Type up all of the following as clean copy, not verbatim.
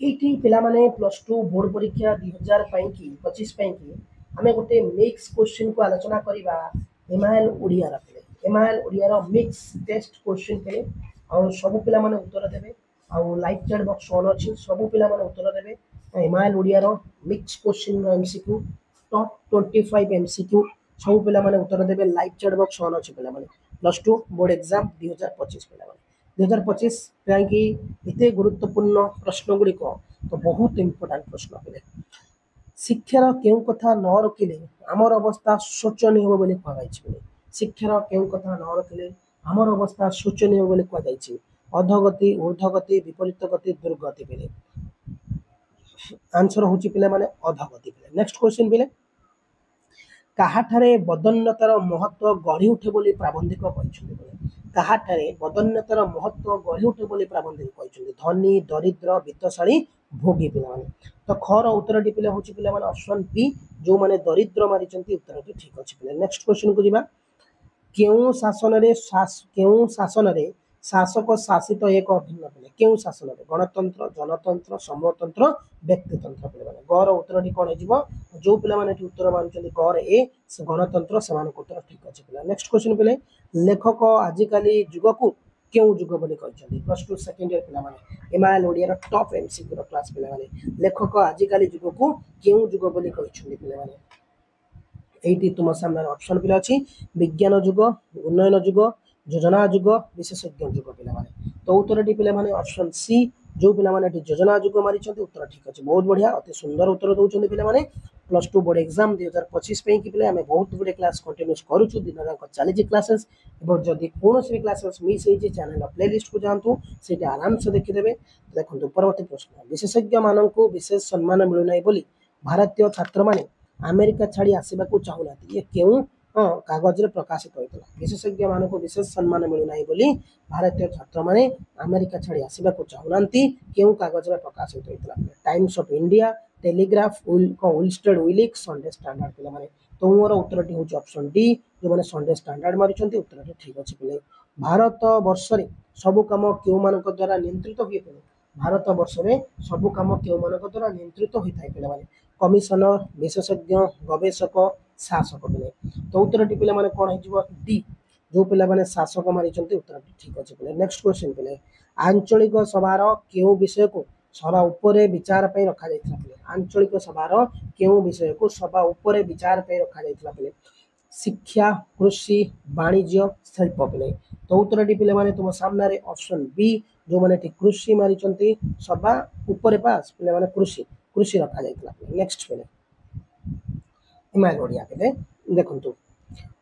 এইটি पिलामाने +2 board परीक्षा 2025 आमे गोटे मिक्स क्वेश्चन को आलोचना करिबा एमआईएल ओडिया रखले एमआईएल ओडिया रो मिक्स टेस्ट क्वेश्चन पे और सब पिला माने उत्तर देबे और लाइव चैट बॉक्स ऑन अछि सब पिला माने उत्तर देबे एमआईएल ओडिया रो मिक्स क्वेश्चन रो एमसीक्यू टॉप 25 एमसीक्यू सब पिला माने उत्तर देबे लाइव चैट बॉक्स ऑन अछि पिला माने +2 बोर्ड एग्जाम 2025 पिला माने 2025 काहेकि एते गुरुत्वपूर्ण प्रश्न गुड़ी को तो बहुत इंपोर्टेंट प्रश्न पे शिक्षार केउ कथा न रखिले आमर अवस्था शोचनीय हो बोली कहा जाइछि शिक्षार केउ कथा न रखिले आमर अवस्था शोचनीय हो बोली कहा जाइछि अधोगति ऊर्ध्वगति विपरीत गति दुर्गति पे आंसर होछि पिले माने अधोगति पे नेक्स्ट क्वेश्चन पिले काहाठारे बदन्यतार महत्व गढ़ी उठे बोली प्राबंधिक कहछन्ति काहाठारे बदन्यतार महत्व गढ़ी उठे बोली प्राबंधिक कहछन्ति धनी दरिद्र वित्तशाली भोगी पिला माने तो खर उत्तर टी पिला होछि पिला माने ऑप्शन बी जो माने दरिद्र मारिचन्ति उत्तर टी ठीक अछि पिला नेक्स्ट क्वेश्चन को जिबा केउ शासन रे शासक शासित एक अभिन्न पिले केउ शासन रे गणतंत्र जनतंत्र समतंत्र व्यक्तितंत्र पिले माने गर उत्तर टी कोन हेजिबो जो पिला माने उत्तर मानचन्ति गर ए गणतंत्र समान उत्तर ठीक अछि पिला नेक्स्ट क्वेश्चन पिले लेखक आजिकाली जुग को केउ जुग बोली कहछन्ति +2 सेकेंड ईयर पिला माने एमआईएल ओडिया रो टॉप एमसीक्यू रो क्लास पिला माने लेखक आजिकाली जुग को केउ जुग बोली कहछन्ति पिला माने एटी तुम सामने ऑप्शन पिला अछि विज्ञान जुग उन्नयन जुग योजना जुग विशेषज्ञ जुग पिला माने तो उत्तर टी पिला माने ऑप्शन सी जो पिला माने योजना जुग मारिचन्ति उत्तर ठीक अछि बहुत बढ़िया अति सुंदर उत्तर दउचन्ति पिला माने +2 बोर्ड एग्जाम 2025 पे कि पिला हमें बहुत गुडे क्लास कंटिन्यूस करूछु दिन रात चली जे क्लासेस एबो जदी कोनोसी भी क्लासेस मिस हे जे चैनल प्लेलिस्ट को जानतु सेटा आराम से देखि देबे देखंतु परवर्ती प्रश्न विशेषज्ञ मानन को विशेष सम्मान मिलु नै बोली भारतीय छात्र माने अमेरिका छाड़ी आसीबा को चाहुनाती ये केउ कागज रे प्रकाशित होइतला विशेषज्ञ मानन को विशेष सम्मान मिलु नै बोली भारतीय छात्र माने अमेरिका छाड़ी आसीबा को चाहुनांती केउ कागज रे प्रकाशित होइतला Times of India Telegraph illustrated विलिक संडे स्टैंडर्ड पिला माने तो मोर उत्तर टी होची ऑप्शन डी जो माने संडे स्टैंडर्ड मारिचंती उत्तर टी ठीक अछि पिले भारत वर्ष रे सब काम केउ मानक द्वारा नियंत्रित होय पिले भारत वर्ष रे सब काम केउ मानक द्वारा नियंत्रित होय थाय पिला माने कमिशनर विशेषज्ञ गवेषक शासक पिले तो उत्तर टी पिला माने कोन हेजिबो डी जो पिला माने शासक मारिचंती उत्तर टी ठीक अछि पिले नेक्स्ट क्वेश्चन पिले आंचलिक सभार केउ विषय को सभा उपरे विचार पे रखा जाइतला पिले आंचलिक सभार केउ विषय को सभा उपरे विचार पे रखा जाइतला पिले शिक्षा कृषि वाणिज्य शिल्प पिले तो उत्तर टी पिले माने तुम सामने रे ऑप्शन बी जो माने टी कृषि मारिचंती सभा उपरे पास पिले माने कृषि कृषि रखा जाइतला नेक्स्ट पिले इमाइल ओडिया पिले देखंतु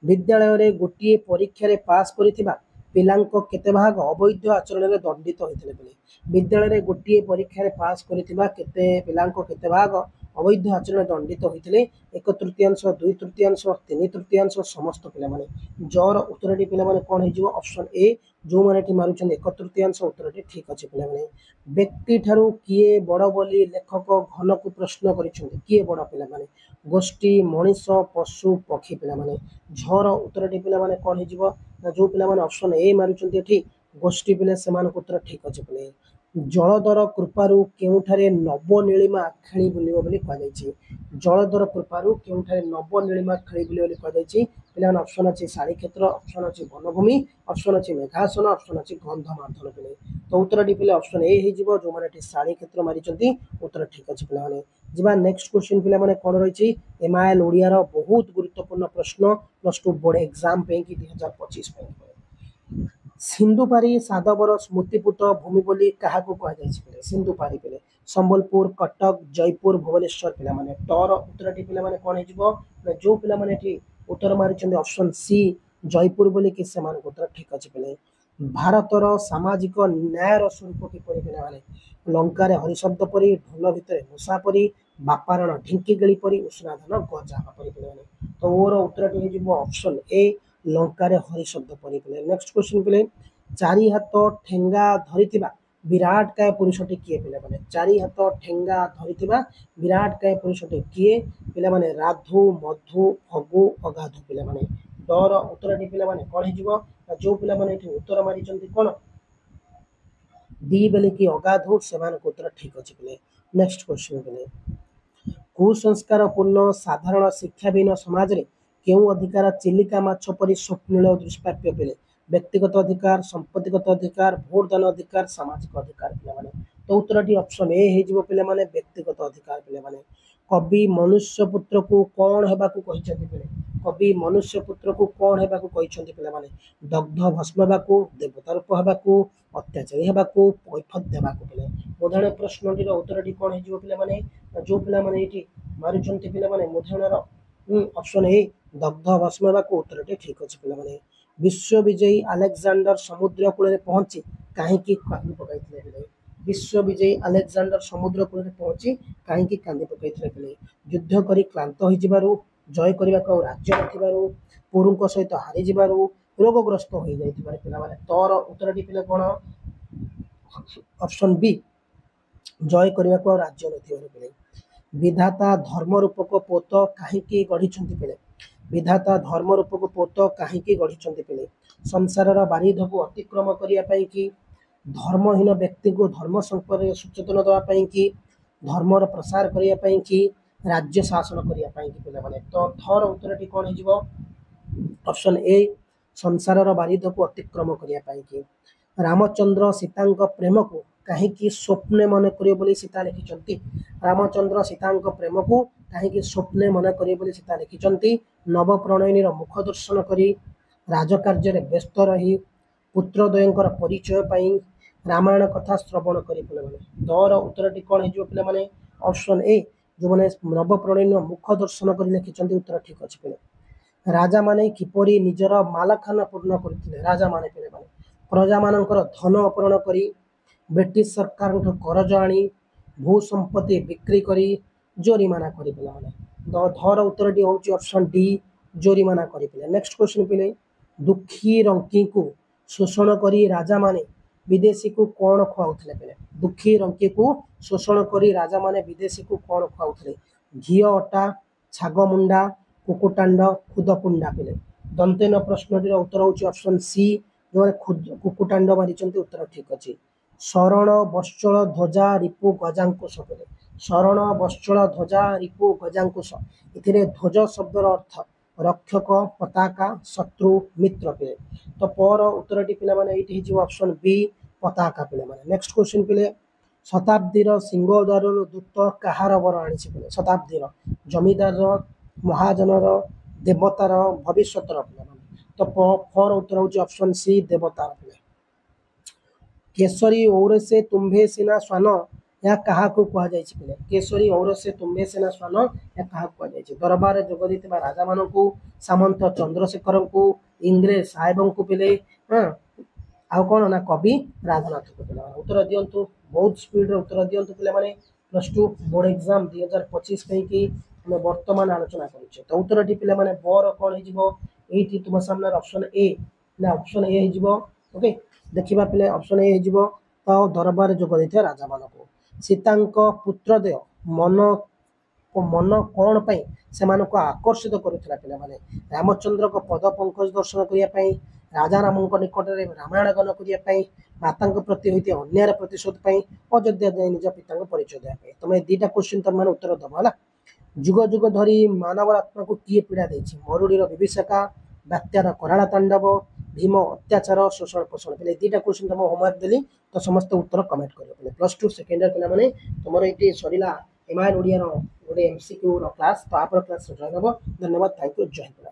विद्यालय रे गोटिए परीक्षा रे पास करिथिबा पिलांको केते भाग अवैध आचरण रे दंडित होइथिले पिले विद्यालय रे गोटिए परीक्षा रे पास करिथिबा केते पिलांको केते भाग अवैध आचरण दंडित होइथिले 1/3 2/3 3/3 समस्त पिला माने जर उत्तर टी पिला माने कोन हेजिवो ऑप्शन ए जो माने टी मारुचन 1/3 उत्तर टी ठीक अछि पिला माने व्यक्ति ठारू किए बड़ बोली लेखक घन को प्रश्न करिछन्ति किए बड़ पिला माने गोष्ठी मनीष पशु पक्षी पिला माने झर उत्तर टी पिला माने कोन हेजिवो जो पिला माने ऑप्शन ए मारुचन्ति एठी गोष्ठी पिले समान उत्तर ठीक अछि पिले जलधर कृपारू केउठारे नव नीलिमा खेली बुलिबो बोली कहा जायछि जलधर कृपारू केउठारे नव नीलिमा खेली बुलिबो बोली कहा जायछि पिला ऑप्शन अछि साड़ी क्षेत्र ऑप्शन अछि वनभूमि ऑप्शन अछि मेघासन ऑप्शन अछि गंधमार्दन पिले तो उत्तर टी पिले ऑप्शन ए हेजिबो जो माने टी साड़ी क्षेत्र मारिचन्ति उत्तर ठीक अछि पिला माने जिबा नेक्स्ट क्वेश्चन पिला माने कोन रहिछि एमआईएल ओडिया रो बहुत गुरुत्वपूर्ण प्रश्न +2 बोर्ड एग्जाम पे कि 2025 पे सिंधुपारी साधवर स्मृतिपुट भूमि बोली कहा को कहा जायछि पिले सिंधुपारी पिले संबलपुर कटक जयपुर भुवनेश्वर पिला माने टॉर उत्तर टी पिला माने कोन हेजिबो जो पिला माने टी उत्तर मारिचन्ति ऑप्शन सी जयपुर बोली कि समान उत्तर ठीक अछि पिले भारतर सामाजिक न्यायर स्वरूप कि परि पिला माने लंका रे हरिशब्द परि ढोल भितरे मूसा परि बापारण ढिंकी गली परि उष्णाधन गजा परि पिला माने तो ओर उत्तर टी हेजिबो ऑप्शन ए लंका रे हरिशब्द परि पिले नेक्स्ट क्वेश्चन पिले चारि हाथ ठेंगा धरिथिबा विराट काय पुरुषटी किए पिला माने चारि हाथ ठेंगा धरिथिबा विराट काय पुरुषटी किए पिला माने राधु मधु फगु अगाधु पिला माने डर उत्तर टी पिला माने कोन हेजिबो जो पिला माने एठी उत्तर मारिचन्ति कोन डी बेले कि अगाधु से उत्तर ठीक अच्छे पे। नेक्स्ट क्वेश्चन पे कुसंस्कार पूर्ण साधारण शिक्षाविहीन समाज रे केउ अधिकार चिलिका माछ परि स्वप्निल दुष्प्राप्य पे। व्यक्तिगत अधिकार, संपत्तिगत अधिकार, भोटदान अधिकार, सामाजिक अधिकार पे। तो उत्तर ऑप्शन ए हो पे व्यक्तिगत अधिकार पे। कवि मनुष्य पुत्र को कौन हेबाकू कहिसंती पे। कवि मनुष्य पुत्र को कौन हेबाकू कहिसंती पे। दग्ध भस्म हेबाकू, देवता रूप हेबाकू, अत्याचारी हेबाकू, पैफत देबाकू पे। उदाहरण प्रश्नटीर उत्तर कौन हो पे जो पे मारुंट पे मुद्रण ऑप्शन ए दग्ध भस्म हेबाकू उत्तर ठीक अच्छे पे। विश्व विजयी अलेक्जेंडर समुद्र कूल पहुंची कहीं कांदी पकड़े। विश्व विजयी अलेक्जेंडर समुद्र कूल पहुंची कहीं कांदी पकड़े। युद्ध करी क्लांत हो जय करने को राज्य नथिबारु पुरुष सहित हारी रोगग्रस्त हो जाए तोर उत्तर पे कौन ऑप्शन बी जय करने को राज्य नथिबारु। विधाता धर्म रूपक पोत कहीं गढ़ी पे। विधाता धर्म रूपक पोत कहीं गढ़ी पे। संसार बारिध को अतिक्रम करने कि धर्महीन व्यक्ति को धर्म संपर्क सचेतन देवाई कि धर्मर प्रसार करने कि राज्य शासन करने तो थर उत्तर कौन हो ऑप्शन ए संसार बारिध को अतिक्रम करने कि। रामचंद्र सीता प्रेम को कहीं स्वप्ने मन कर सीता लिखिं। रामचंद्र सीता प्रेम को कहीं स्वप्ने मन कर सीता लिखिं। नव प्रणयनी मुख दर्शन कर राजकार्य व्यस्त रही पुत्रद्वयंकर परिचय पाई रामायण कथा श्रवण कर दर उत्तर कौन हो पे ऑप्शन ए जो मैंने नव प्रणयनी मुख दर्शन कर लिखिं उत्तर ठीक अच्छे पे। राजा माने किपरि निजर मालखाना पूर्ण करथिले। राजा माने पे प्रजा मानकर धन अपहरण करी ब्रिटिश सरकार करज आनी भू संपत्ति बिक्री करी जोरिमाना करी धर उत्तर हूँ ऑप्शन डी जोरिमाना करी। नेक्स्ट क्वेश्चन पे दुखी रंकी को शोषण करी राजा माने विदेशी को कौन खुआउथिले पे। दुखी रंकी को शोषण करी राजा माने विदेशी को कौन खुआउथिले घी अटा छाग मुंडा कुकुटांड खुदकुंडा पे। दंतेन प्रश्न उत्तर हूँ ऑप्शन सी जो कुकुटांड मारी उत्तर ठीक अच्छे। शरण बश्चल ध्वजा रिपु गजाकुश पे। शरण बश्चल ध्वजा रिपु गजाकुश ए ध्वज शब्दर अर्थ रक्षक पताका शत्रु मित्र पे। तो पर उत्तर पे ऑप्शन बी पताका पे। नेक्स्ट क्वेश्चन पे शताब्दीर सिंहद्वार दूत कहार वर आनी पे। शताब्दीर जमीदार महाजनर देवतार भविष्यतर पे। तो फर उत्तर हूँ ऑप्शन सी देवतार पे। केसरी औरसे तुम्भे सिना स्वान या कहा पे। केसरी औरसे तुम्भे सिना स्वान या कहा दरबार जोग राजा मान सामंत चंद्रशेखर को इंग्रेज साहेब को पे आउ कौन ना कवि राधानाथ को पे। उत्तर दिंतु बहुत स्पीड उत्तर दिंतु पे प्लस टू बोर्ड एग्जाम 2025 कहीं बर्तमान आलोचना करुचे। तो उत्तर पे बर कौन हो तुम सामने ऑप्शन ए ऑप्शन ए हो ओके देखा पे ऑप्शन ए हो तो दरबार जोग देते राजा मान को सीता पुत्रदय मन मन कौन पाई से आकर्षित करुला पे रामचंद्र को पद पंकज दर्शन करने राजा राम निकट में रामायण गान करने माता प्रति होती अन्याय प्रतिशोध अयोध्या जाए निज पिता परिचय देवाई। तुम दीटा क्वेश्चन तुम मैंने उत्तर दब है। जुग जुग धरी मानव आत्मा को किए पीड़ा देछि मरुड़ीर विभीषिका बात्यार कराला तांडव भीम अत्याचार शोषण पोषण पे दीटा क्वेश्चन तुम होमवर्क देली तो समस्त उत्तर कमेंट कर प्लस टू सेकेंड इयर पे तुम ये सरला एमआईएल ओडिया गोटे एमसीक्यू क्लास तो आप क्लास जॉइन हम। धन्यवाद थैंक यू जय हिंद।